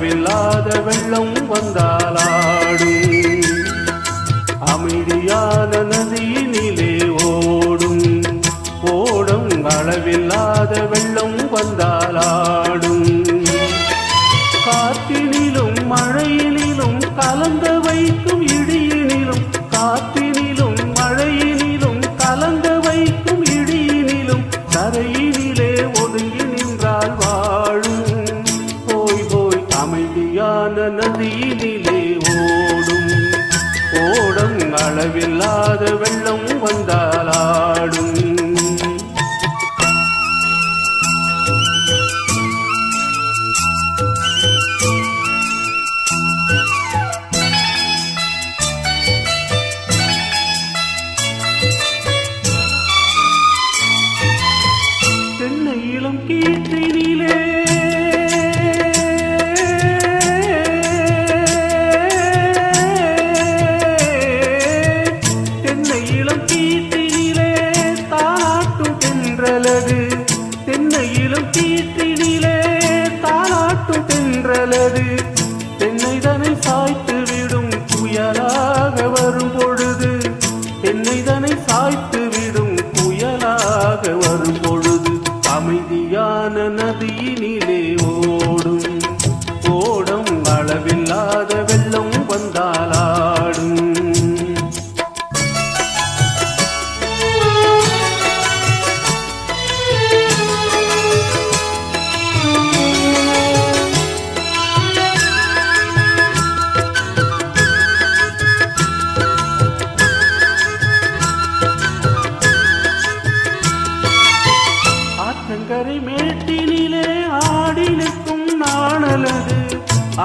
அளவில்லாத வெள்ளம் வந்தாலாடும் அமைதியான நதியினிலே ஓடும் ஓடும் அளவில்லாத வெள்ளம் வந்தாலாடும் காற்றினிலும் மழையினிலும் கலங்க வைக்கும் இடியினிலும் காற்றினிலும் மழையினிலும் கலங்க வைக்கும் இடியினிலும் தரையினிலே ஒதுங்கி நின்றால் வாழும் போய் போய் அமைதியான நதியினிலே ஓடும் ஓடும் அளவில்லாத வெள்ளம் வந்தாலாடும் இளம் கீற்றினிலே தென்னை இளம் கீற்றினிலே தாலாட்டும் தென்றலது தென்னை இளம் கீற்றினிலே தாலாட்டும் தென்றலது தென்னைதனை சாய்த்து விடும் புயலாக வரும் பொழுது தென்னைதனை சாய்த்து விடும் புயலாக வரும் பொழுது அமைதியான நதியினிலே ஓடும் ஓடும் அளவில்லாத வெள்ளம் வந்தாலாடும் ஆற்றங்கரை மேட்டினிலே ஆடி நிற்கும் நாணலது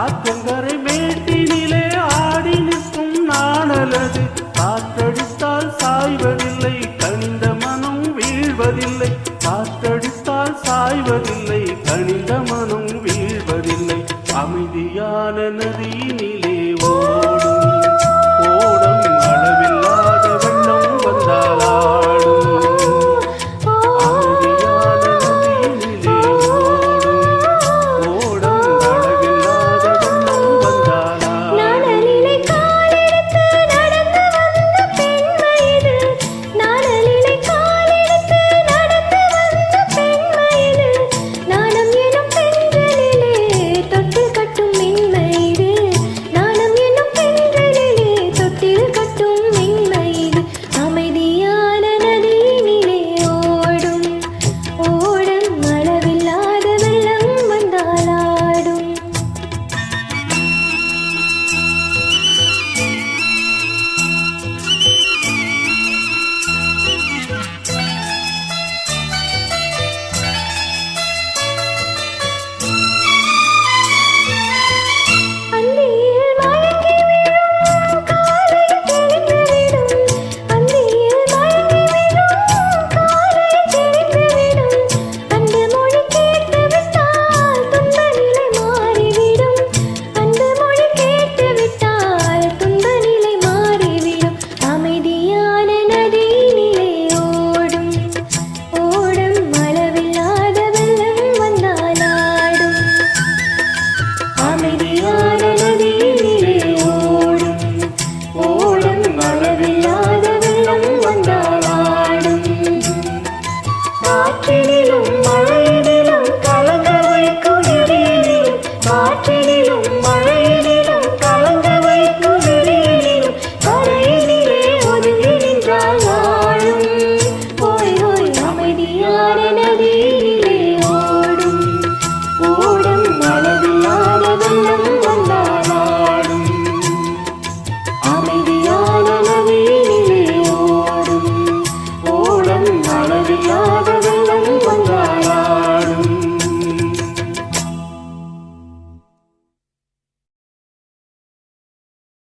ஆற்றங்கரை மேட்டினிலே ஆடி நிற்கும் நாணலது காற்றடித்தால் சாய்வதில்லை கனிந்த மனம் வீழ்வதில்லை காற்றடித்தால் சாய்வதில்லை கனிந்த மனம் வீழ்வதில்லை அமைதியான நதியின்